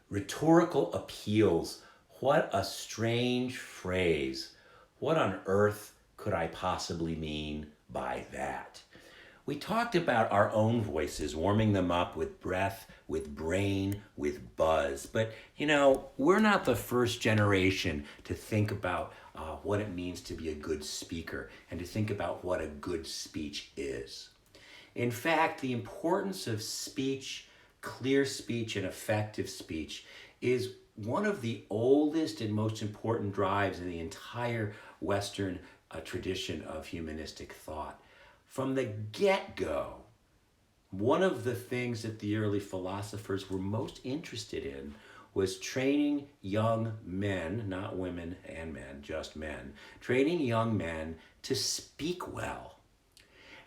Rhetorical appeals. What a strange phrase. What on earth could I possibly mean by that? We talked about our own voices, warming them up with breath, with brain, with buzz. But, we're not the first generation to think about what it means to be a good speaker and to think about what a good speech is. In fact, the importance of speech, clear speech, and effective speech is one of the oldest and most important drives in the entire Western tradition of humanistic thought. From the get-go, one of the things that the early philosophers were most interested in was training young men, not women and men, just men, training young men to speak well.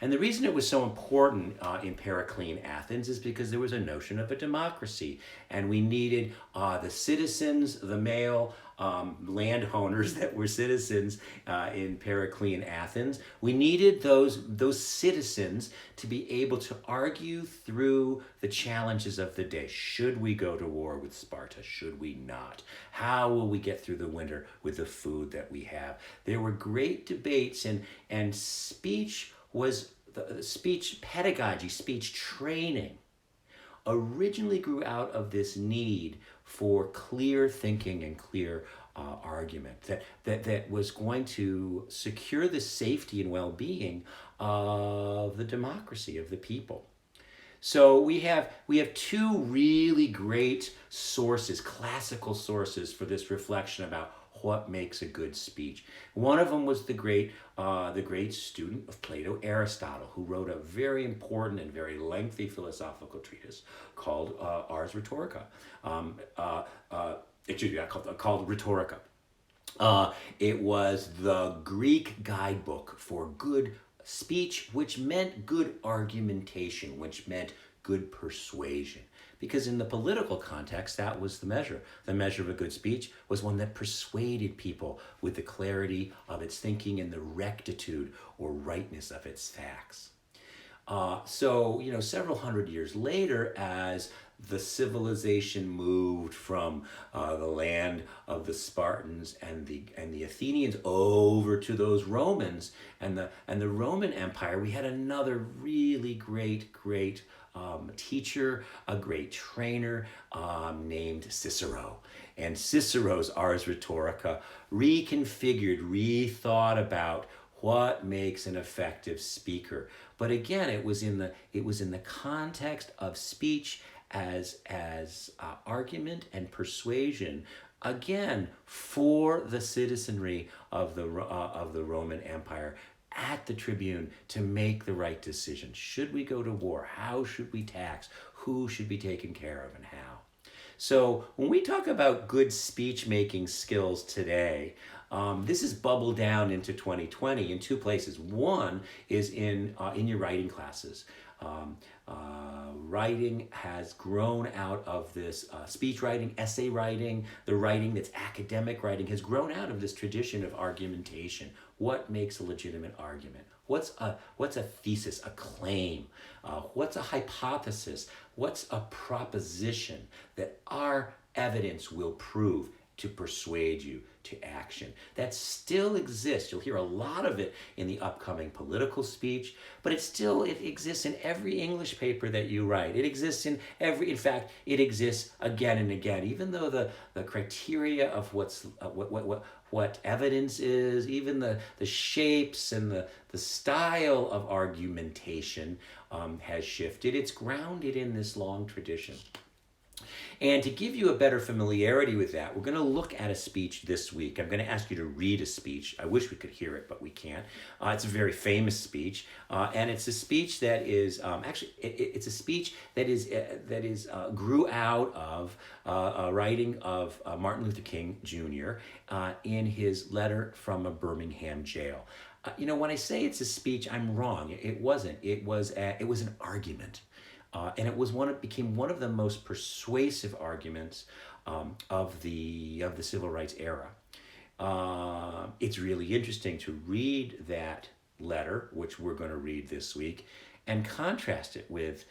And the reason it was so important in Periclean Athens is because there was a notion of a democracy, and we needed the citizens, the male landowners that were citizens in Periclean Athens. We needed those citizens to be able to argue through the challenges of the day. Should we go to war with Sparta? Should we not? How will we get through the winter with the food that we have? There were great debates, and speech was the speech pedagogy, speech training, originally grew out of this need for clear thinking and clear argument that was going to secure the safety and well-being of the democracy of the people. So we have two really great sources, classical sources for this reflection about what makes a good speech. One of them was the great student of Plato, Aristotle, who wrote a very important and very lengthy philosophical treatise called Ars Rhetorica. Called Rhetorica. It was the Greek guidebook for good speech, which meant good argumentation, which meant good persuasion. Because in the political context, that was the measure. The measure of a good speech was one that persuaded people with the clarity of its thinking and the rectitude or rightness of its facts. So several hundred years later, as the civilization moved from the land of the Spartans and the Athenians over to those Romans and the Roman Empire, we had another really great teacher, a great trainer named Cicero. And Cicero's Ars Rhetorica rethought about what makes an effective speaker. But again, it was in the context of speech as argument and persuasion, again for the citizenry of the Roman Empire at the tribune to make the right decision. Should we go to war? How should we tax? Who should be taken care of and how? So when we talk about good speech making skills today, this is bubbled down into 2020 in two places. One is in your writing classes. Writing has grown out of this speech writing, essay writing, the writing that's academic writing has grown out of this tradition of argumentation. What makes a legitimate argument? What's a thesis, a claim? What's a hypothesis? What's a proposition that our evidence will prove to persuade you to action? That still exists. You'll hear a lot of it in the upcoming political speech, but it exists in every English paper that you write. It exists in fact, it exists again and again. Even though the criteria of what evidence is, even the shapes and the style of argumentation has shifted, it's grounded in this long tradition. And to give you a better familiarity with that, we're going to look at a speech this week. I'm going to ask you to read a speech. I wish we could hear it, but we can't. It's a very famous speech, and it's a speech that is it's a speech that grew out of a writing of Martin Luther King Jr. In his letter from a Birmingham jail. When I say it's a speech, I'm wrong. It wasn't. It was an argument. And it became one of the most persuasive arguments of the civil rights era. It's really interesting to read that letter, which we're going to read this week, and contrast it with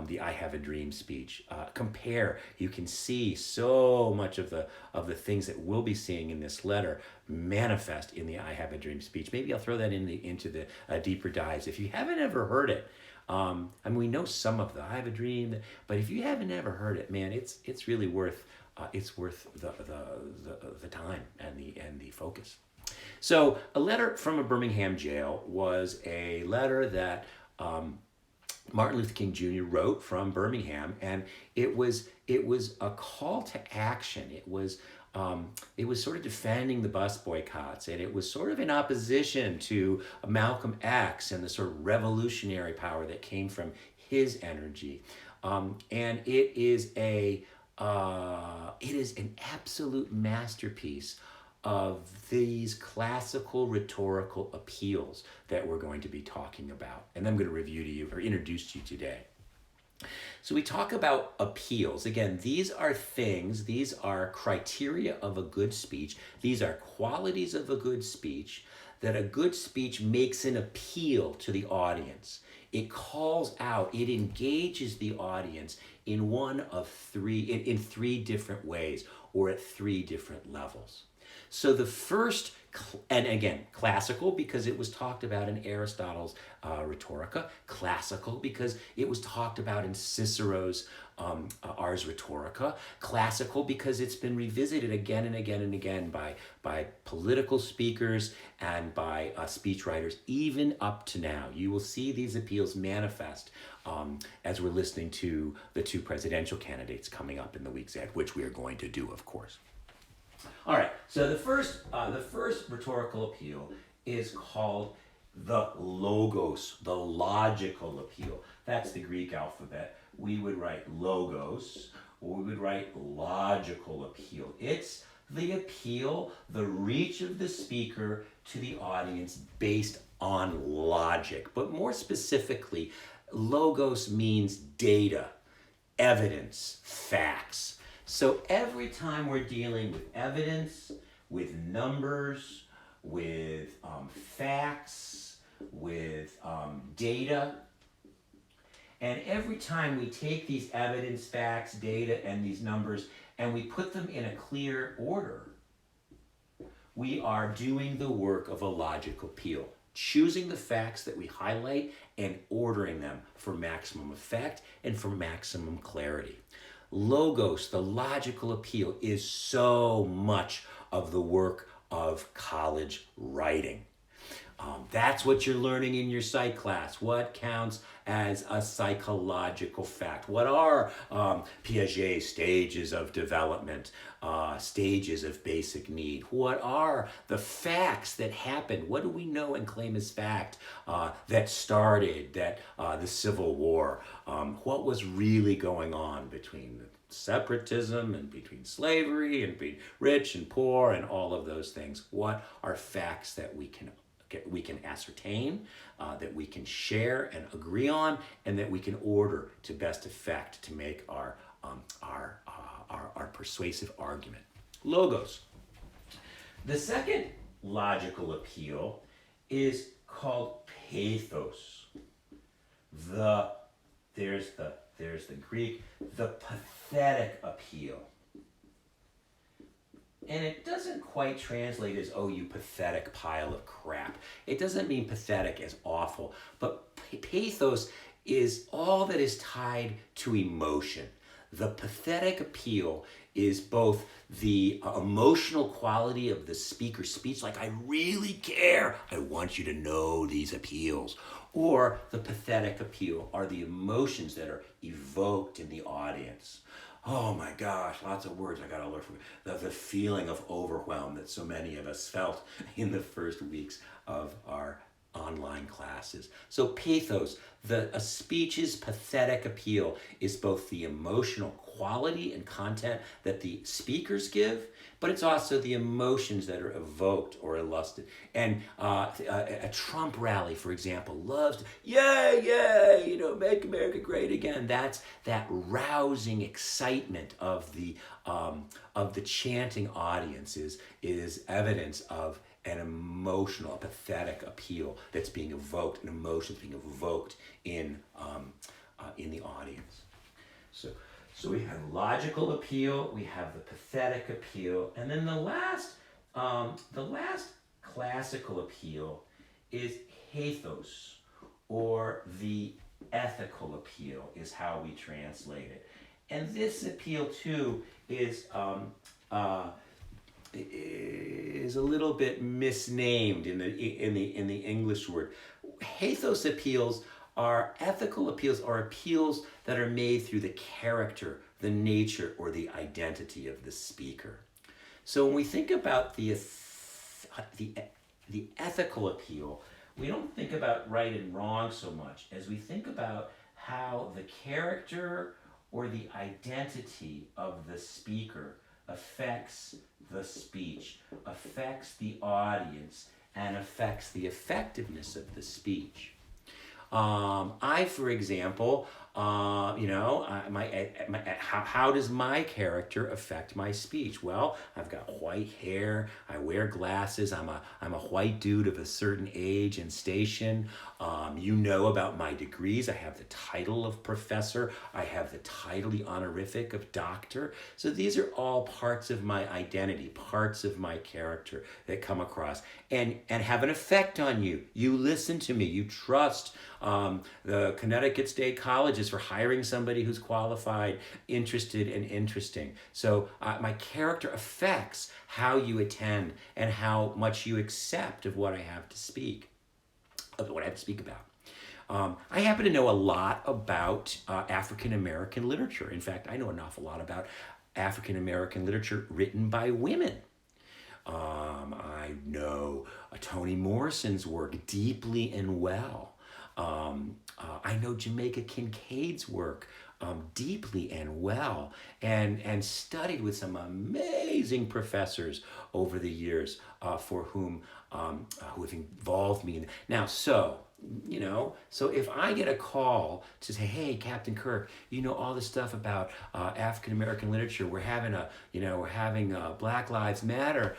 the I Have a Dream speech. Compare. You can see so much of the things that we'll be seeing in this letter manifest in the I Have a Dream speech. Maybe I'll throw that into the deeper dives. If you haven't ever heard it, I mean, we know some of the I Have a Dream, but if you haven't ever heard it, man, it's really worth the time and the focus. So, a letter from a Birmingham jail was a letter that Martin Luther King Jr. wrote from Birmingham, and it was a call to action. It was sort of defending the bus boycotts, and it was sort of in opposition to Malcolm X and the sort of revolutionary power that came from his energy. And it is an absolute masterpiece of these classical rhetorical appeals that we're going to be talking about. And I'm going to review to you or introduce to you today. So we talk about appeals. Again, these are criteria of a good speech. These are qualities of a good speech, that a good speech makes an appeal to the audience. It calls out, it engages the audience in in three different ways, or at three different levels. So the first, and again, classical because it was talked about in Aristotle's Rhetorica, classical because it was talked about in Cicero's Ars Rhetorica, classical because it's been revisited again and again and again by political speakers and by speechwriters, even up to now. You will see these appeals manifest as we're listening to the two presidential candidates coming up in the weeks ahead, which we are going to do, of course. All right, so the first rhetorical appeal is called the logos, the logical appeal. That's the Greek alphabet. We would write logos, or we would write logical appeal. It's the appeal, the reach of the speaker to the audience based on logic. But more specifically, logos means data, evidence, facts. So every time we're dealing with evidence, with numbers, with facts, with data, and every time we take these evidence, facts, data, and these numbers, and we put them in a clear order, we are doing the work of a logical appeal, choosing the facts that we highlight and ordering them for maximum effect and for maximum clarity. Logos, the logical appeal, is so much of the work of college writing. That's what you're learning in your psych class. What counts as a psychological fact? What are Piaget's stages of development, stages of basic need? What are the facts that happened? What do we know and claim as fact that started the Civil War? What was really going on between separatism and between slavery and between rich and poor and all of those things? What are facts that we can ascertain, that we can share and agree on, and that we can order to best effect to make our persuasive argument? Logos. The second logical appeal is called pathos. There's the Greek, the pathetic appeal. And it doesn't quite translate as, oh, you pathetic pile of crap. It doesn't mean pathetic as awful, but pathos is all that is tied to emotion. The pathetic appeal is both the emotional quality of the speaker's speech, like, I really care, I want you to know these appeals. Or the pathetic appeal are the emotions that are evoked in the audience. Oh my gosh, lots of words I gotta learn from the feeling of overwhelm that so many of us felt in the first weeks of our online classes. So pathos, a speech's pathetic appeal is both the emotional quality and content that the speakers give, but it's also the emotions that are evoked or elicited. And a Trump rally, for example, loves to, yay, yay, make America great again. That's that rousing excitement of the chanting audience is evidence of an emotional, a pathetic appeal that's being evoked, an emotion that's being evoked in in the audience. So, so we have logical appeal, we have the pathetic appeal, and then the last classical appeal is pathos, or the ethical appeal, is how we translate it. And this appeal too is a little bit misnamed in the English word. Pathos appeals are ethical appeals, are appeals that are made through the character, the nature, or the identity of the speaker. So when we think about the ethical appeal, we don't think about right and wrong so much as we think about how the character or the identity of the speaker affects the speech, affects the audience, and affects the effectiveness of the speech. For example, how does my character affect my speech? Well, I've got white hair. I wear glasses. I'm a white dude of a certain age and station. You know about my degrees. I have the title of professor. I have the title, the honorific of doctor. So these are all parts of my identity, parts of my character that come across and have an effect on you. You listen to me. You trust the Connecticut State Colleges for hiring somebody who's qualified, interested, and interesting. So my character affects how you attend and how much you accept of what I have to speak, about. I happen to know a lot about African American literature. In fact, I know an awful lot about African American literature written by women. I know Toni Morrison's work deeply and well. I know Jamaica Kincaid's work deeply and well, and studied with some amazing professors over the years for whom who have involved me. Now, so if I get a call to say, "Hey, Captain Kirk, you know all this stuff about African American literature. We're having a Black Lives Matter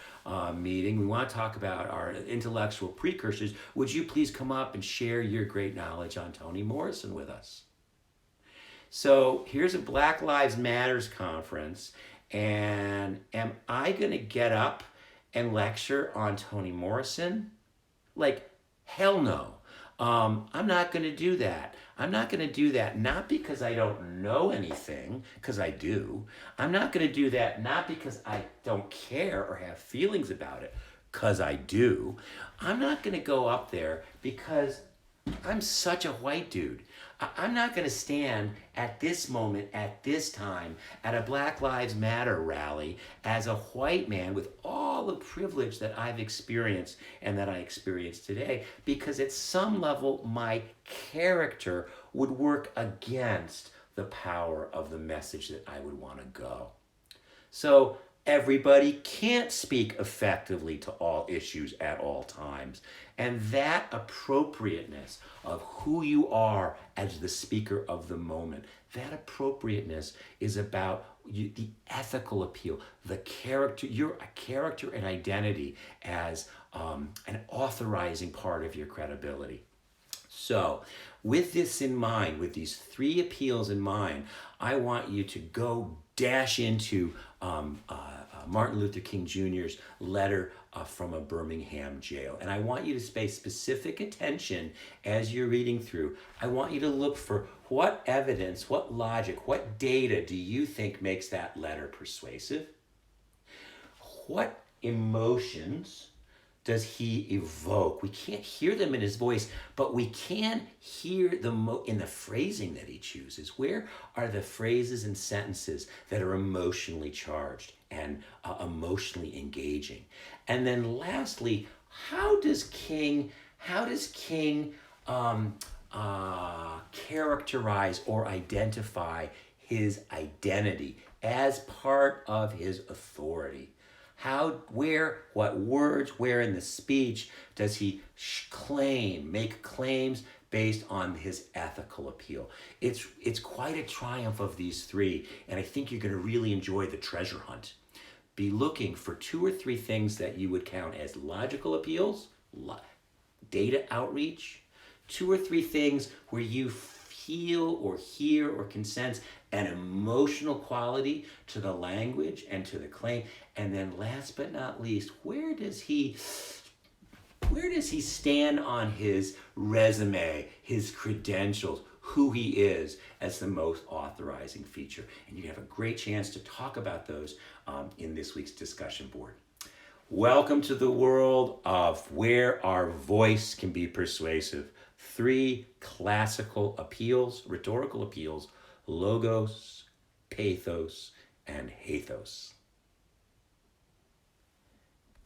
meeting. We want to talk about our intellectual precursors. Would you please come up and share your great knowledge on Toni Morrison with us?" So here's a Black Lives Matters conference, and am I going to get up and lecture on Toni Morrison? Like, hell no. I'm not going to do that. I'm not going to do that not because I don't know anything, because I do. I'm not going to do that not because I don't care or have feelings about it, because I do. I'm not going to go up there because I'm such a white dude. I'm not going to stand at this moment, at this time, at a Black Lives Matter rally as a white man with all the privilege that I've experienced and that I experience today, because at some level, my character would work against the power of the message that I would want to go. So everybody can't speak effectively to all issues at all times. And that appropriateness of who you are as the speaker of the moment, that appropriateness is about the ethical appeal, the character, your character and identity as an authorizing part of your credibility. So with this in mind, with these three appeals in mind, I want you to go dash into Martin Luther King Jr.'s letter from a Birmingham jail. And I want you to pay specific attention as you're reading through. I want you to look for what evidence, what logic, what data do you think makes that letter persuasive? What emotions does he evoke? We can't hear them in his voice, but we can hear them in the phrasing that he chooses. Where are the phrases and sentences that are emotionally charged and emotionally engaging? And then lastly, how does King characterize or identify his identity as part of his authority? What words, where in the speech does he make claims based on his ethical appeal? It's quite a triumph of these three, and I think you're going to really enjoy the treasure hunt. Be looking for 2 or 3 things that you would count as logical appeals, data outreach, 2 or 3 things where you appeal or hear or can sense an emotional quality to the language and to the claim? And then last but not least, where does he stand on his resume, his credentials, who he is as the most authorizing feature? And you have a great chance to talk about those in this week's discussion board. Welcome to the world of where our voice can be persuasive. 3 classical appeals, rhetorical appeals: logos, pathos, and hathos.